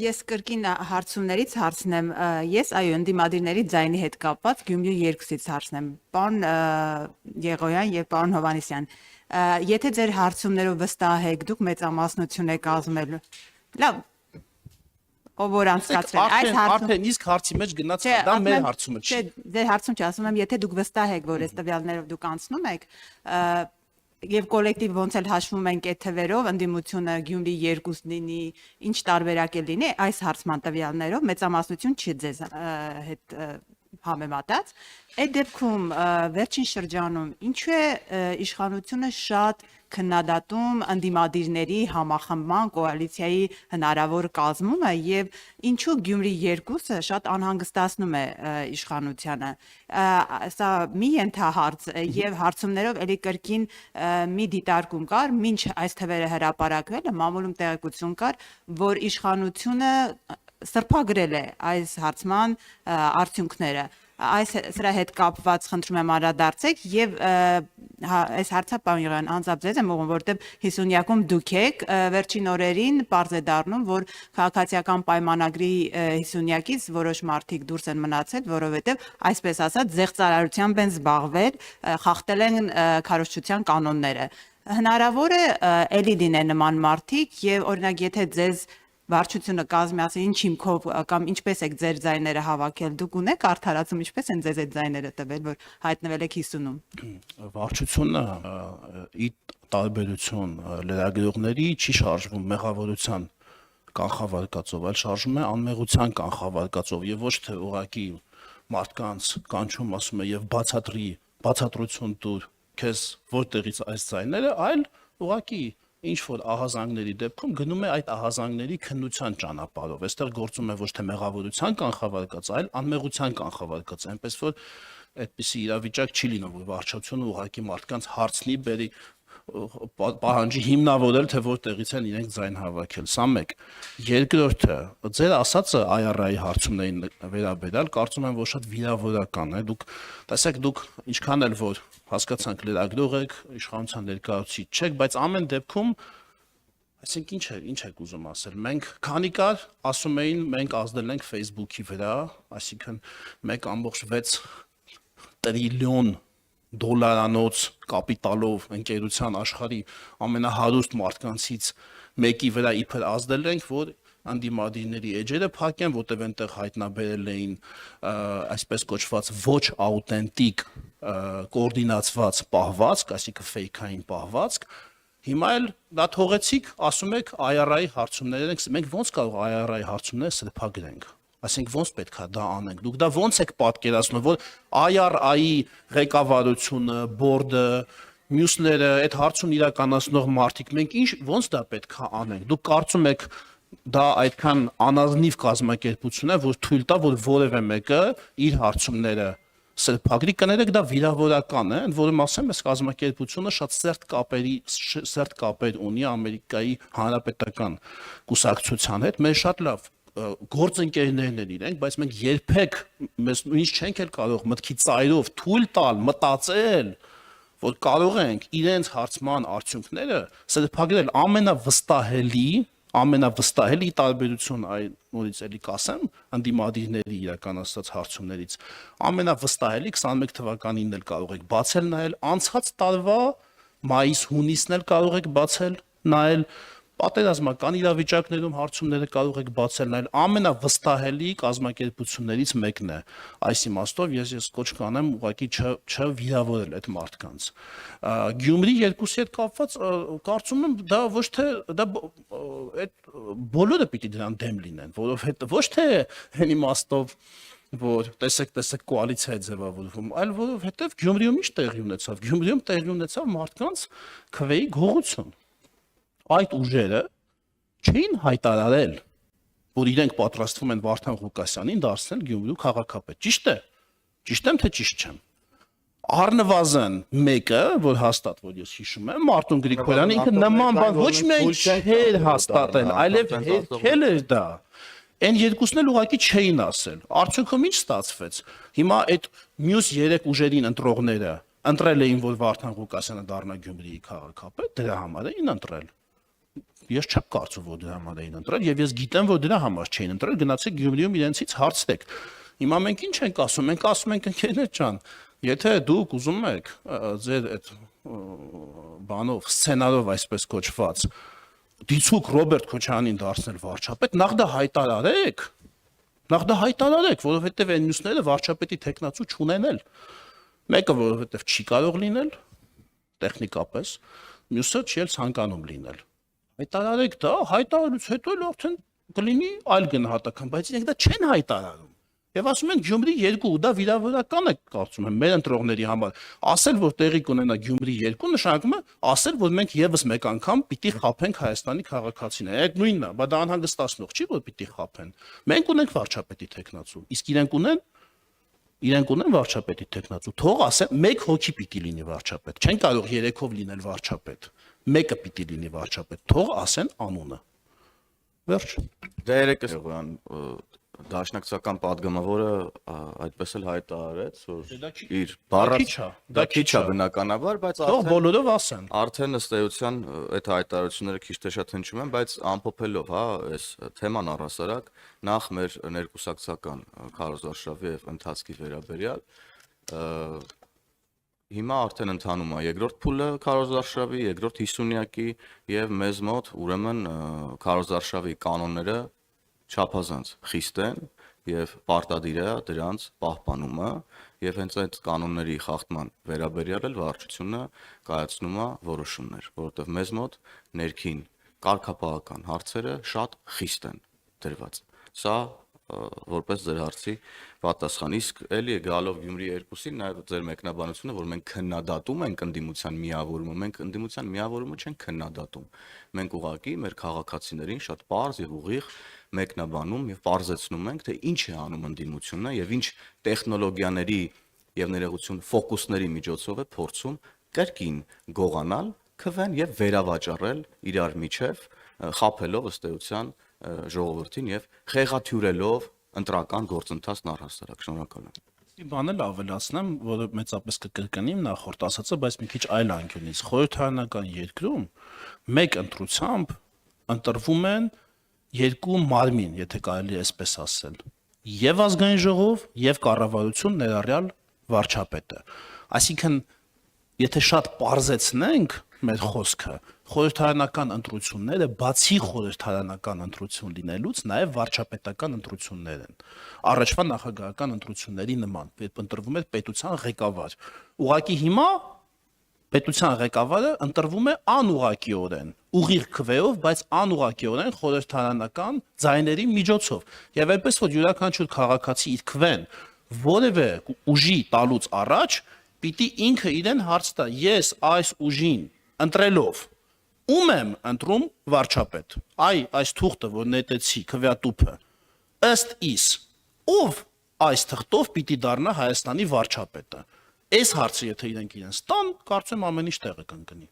Ես կրկին հարցումներից հարցնեմ, ես այո ընդդիմադիրների ձայնի հետ կապված Գյումրի երկուսից հարցնեմ, պարոն Եղոյան եւ պարոն Հովհաննիսյան, եթե ձեր հարցումներով վստահ եք, դուք մեծամասնություն եք կազմելու, լավ, ով որ անցկացրել, այս արդեն իսկ հարցի մեջ գնաց, դա մեր հարցումը չի։ Ձեր հարցում չի, ասում եմ, եթե դուք վստահ եք, որ այս տվյալներով դուք անցնում եք, եւ կոլեկտիվ ոնց էլ հաշվում ենք այդ թվերով ընդդիմությունը Գյումրի 2 լինի, ինչ տարբերակ է լինի, այս հարցման տվյալներով մեծամասնություն չի ձեզ հետ համեմատած։ Այդ դեպքում վերջին շրջանում ինչու է իշխանությունը շատ քննադատում ընդդիմադիրների համախմբման կոալիցիայի հնարավոր կազմումը եւ ինչու Գյումրի 2-ը շատ անհանգստացնում է իշխանությանը։ Սա մի ենթահարց եւ հարցումներով էլի կրկին մի դիտարկում կար, մինչ այս թվերը հրապարակվել, մամուլում տեղեկություն կար, որ իշխանությունը սրբագրել է այս հարցման արդյունքները։ Սրա հետ կապված խնդրում եմ անդրադարձեք եւ այս հարցը պարոն Եղոյան անձամբ ձեզ եմ ուղղում, որտեղ 50-յակում դուք եք վերջին օրերին պարզ է դառնում, որ քաղաքացիական պայմանագրի 50-յակից որոշ մարդիկ դուրս են մնացել, որովհետեւ այսպես ասած զեղծարարությամբ են զբաղվել, խախտել են քարոզչության կանոնները։ Հնարավոր է էլի լինեն նման մարդիկ եւ օրինակ եթե ձեզ վարչությունը կազմի, ասի ինչ հիմքով կամ ինչպես եք ձեր ձայները հավաքել, դուք ունեք արդարացում, ինչպես են ձեզ այդ ձայները տվել, որ հայտնվել եք 50-ում։ Վարչությունը ի տարբերություն լրագրողների չի շարժվում մեղավորության կանխավարկածով, այլ շարժվում է անմեղության կանխավարկածով եւ ոչ թե ուղղակի մարդկանց կանչում ասում է եւ բացատրություն տուր քեզ որտեղից այս ձայները, այլ ուղղակի ինչ որ ահազանգների դեպքում գնում է այդ ահազանգների քննության ճանապարհով։ Այստեղ գործում է ոչ թե մեղավորության կանխավարկած, այլ անմեղության կանխավարկած, այնպես որ այդպիսի իրավիճակ չի լինում, որ վարչությունը ուղղակի մարդկանց հարցնի, բերի պահանջի հիմնավորել, թե որտեղից են իրենք ձայն հավաքել։ Սա մեկ։ Երկրորդը, ձեր ասածը IRA-ի հարցումներին վերաբերյալ կարծում եմ, որ շատ վիրավորական է։ Դուք տեսեք, դուք ինչքան էլ որ հասկացանք լրագրող եք, իշխանության ներկայացուցիչ չեք, բայց ամեն դեպքում, այսինքն ինչ եք ուզում ասել։ Մենք քանի կար ասում էին, մենք ազդել ենք Facebook-ի վրա, այսինքն 1.6 տրիլիոն դոլարանոց կապիտալով ընկերության աշխարհի ամենահարուստ մարդկանցից մեկի վրա իբր ազդել ենք, որ անդիմադիրների էջերը փակեն, որտեղ այնտեղ հայտնաբերել էին այսպես կոչված ոչ աուտենտիկ կոորդինացված պահվածք, այսինքն ֆեյքային պահվածք։ Հիմա էլ դա թողեցիք, ասում եք IRA-ի հարցումներ ենք, մենք ո՞նց կարող IRA-ի հարցումները սրբագրենք։ Այսինքն ոնց պետք է դա անենք։ Դուք դա ոնց եք պատկերացնում, որ IRA-ի ղեկավարությունը, բորդը, մյուսները, այդ հարցումն իրականացնող մարդիկ, մենք ոնց դա պետք է անենք։ Դուք կարծում եք դա այդքան անազնիվ կազմակերպություն է, որ թույլ տա, որ որևէ մեկը իր հարցումները սրբագրի, կներեք դա վիրավորական է, ընդ որում ասեմ, այս կազմակերպությունը շատ սերտ կապեր ունի Ամերիկայի Հանրապետական կուսակցության հետ, մեր շատ լավ գործընկերներն են իրենք, բայց մենք երբեք մեզ նույնիսկ չենք էլ կարող մտքի ծայրով թույլ տալ, մտածել, որ կարող ենք իրենց հարցման արդյունքները սրբագրել ամենավստահելի տարբերություն այն նորից էլի կասեմ ընդդիմադիրների իրականացած հարցումներից ամենավստահելի 21 թվականին էլ կարող եք բացել նայել անցած տարվա մայիս-հունիսն էլ կարող եք բացել նայել պատերազմական իրավիճակներում հարցումները կարող եք բացել նայել ամենավստահելի կազմակերպություններից մեկն է այս իմաստով ես կոչ կանեմ ուղղակի չվիրավորել այդ մարդկանց Գյումրի 2-ի հետ կապված կարծում եմ դա ոչ թե դա այդ բոլորը պիտի դրան դեմ լինեն որովհետեւ ոչ թե այն իմաստով որ տեսեք կոալիցիա է ձևավորվում այլ որովհետեւ Գյումրիում ինչ տեղի ունեցավ Գյումրիում տեղի ունեցավ մարդկանց քվեի գողություն այդ ուժերը չէին հայտարարել, որ իրենք պատրաստվում են Վարդան Ղուկասյանին դարձնել Գյումրու քաղաքապետ։ Ճիշտ է։ Ճիշտ եմ, թե ճիշտ չեմ։ Առնվազն մեկը, որ հաստատ որ ես հիշում եմ, Մարտուն Գրիգորյանը ինքը նման բան ոչ միայն չէր հաստատել, այլև հերքել էր դա։ Այն երկուսն էլ ուղղակի չէին ասել։ Արդյունքում ինչ ստացվեց։ Հիմա այդ մյուս 3 ուժերին ընտրողները ընտրել էին, որ Վարդան Ղուկասյանը դառնա Գյումրիի քաղաքապետ, դրա համար էին ընտրել։ ես չեմ կարծում, որ դրա համար էին ընտրել, եւ ես գիտեմ, որ դրա համար չէին ընտրել, գնացեք Գյումրիում իրենցից հարցրեք։ Հիմա մենք ինչ ենք ասում, ընկերներ ջան, եթե դուք ուզում եք ձեր այդ բանով, սցենարով այսպես կոչված, դիցուկ Ռոբերտ Քոչարյանին դարձնել վարչապետ, նախ դա հայտարարեք, որովհետեւ այն մյուսները վարչապետի տեխնացու չունեն էլ։ Մեկը որովհետեւ չի կարող լինել տեխնիկապես, մյուսը չի էլ ցանկանում լինել։ Հայտարարեք դա, հայտարարուց հետո էլ արդեն կլինի այլ գնահատական, բայց իրենք դա չեն հայտարարում։ Եվ ասում են Գյումրի 2, դա վիրավորական է, կարծում եմ, մեր ընտրողների համար։ Ասել, որ տեղի կունենա Գյումրի 2, նշանակում է ասել, որ մենք եւս մեկ անգամ պիտի խափենք Հայաստանի քաղաքացիները։ Այդ նույնն է, բայց դա անհանգստացնող չի, որ պիտի խափեն։ Մենք ունենք վարչապետի տեխնացու, իսկ իրենք ունեն վարչապետի տեխնացու։ Թող ասեն, մեկ հոգի պիտի լինի վարչապետ։ Չեն կարող 3-ով լինել վարչապետ։ Մեկը պիտի լինի վարչապետ։ Թող ասեն անունը։ Վերջ։ Դե երեկս դաշնակցական падգամավորը այդպես էլ հայտարարեց, որ իր դա քիչ է բնականաբար, բայց թող բոլորով ասեն։ Արդեն ըստ էության այդ հայտարարությունները քիչ թե շատ հնչում են, բայց ամփոփելով, հա, այս թեման առհասարակ, նախ մեր ներկուսակցական քարոզարշավի եւ ընթացքի վերաբերյալ հիմա արդեն ընթանում է երկրորդ փուլը քարոզարշավի, երկրորդ 50-յակի եւ մեզ մոտ ուրեմն քարոզարշավի կանոնները չափազանց խիստ են եւ պարտադիր է դրանց պահպանումը եւ հենց այդ կանոնների խախտման վերաբերյալ էլ վարչությունը կայացնում է որոշումներ, որովհետեւ մեզ մոտ ներքին կարգապահական հարցերը շատ խիստ են դրված։ Սա որպես ձեր հարցի պատասխան։ Իսկ էլի գալով Գյումրի 2-ին նաեւ ձեր մեկնաբանությունը, որ մենք քննադատում ենք ընդդիմության միավորումը, մենք ընդդիմության միավորումը չենք քննադատում։ Մենք ուղղակի մեր քաղաքացիներին շատ պարզ եւ ուղիղ մեկնաբանում եւ պարզեցնում ենք, թե ինչ է անում ընդդիմությունը եւ ինչ տեխնոլոգիաների եւ ներողություն ֆոկուսների միջոցով է փորձում կրկին գողանալ, քվեն եւ վերավաճառել իրար միջև, խափելով ըստ էության ժողովրդին եւ խեղաթյուրելով ընտրական գործընթացն առհասարակ։ Շնորհակալ եմ։ Բան էլ ավելացնեմ, որը մեծապես կկրկնիմ նախորդ ասածը, բայց մի քիչ այլ անկյունից։ Խորհրդարանական երկրում մեկ ընտրությամբ ընտրվում են երկու մարմին, եթե կարելի է այսպես ասել, եւ ազգային ժողով, եւ կառավարություն ներառյալ վարչապետը։ Այսինքն, եթե շատ պարզեցնենք մեր խոսքը, խորհրդարանական ընտրությունները բացի խորհրդարանական ընտրություն լինելուց նաեւ վարչապետական ընտրություններ են։ Առաջվա նախագահական ընտրությունների նման, երբ ընտրվում է պետության ղեկավար։ Ուղղակի հիմա պետության ղեկավարը ընտրվում է անուղղակիորեն, ուղիղ քվեով, բայց անուղղակիորեն խորհրդարանական ձայների միջոցով։ Եվ այնպես որ յուրաքանչյուր քաղաքացի իր քվեն որևէ ուժի տալուց առաջ պիտի ինքը իրեն հարց տա. ես այս ուժին ընտրելով ում եմ ընտրում վարչապետ։ Այս թուղթը, որ նետեցի քվեատուփը, ըստ իս ով այս թղթով պիտի դառնա Հայաստանի վարչապետը։ Այս հարցը եթե իրենք տան, կարծում եմ ամեն ինչ տեղը կընկնի։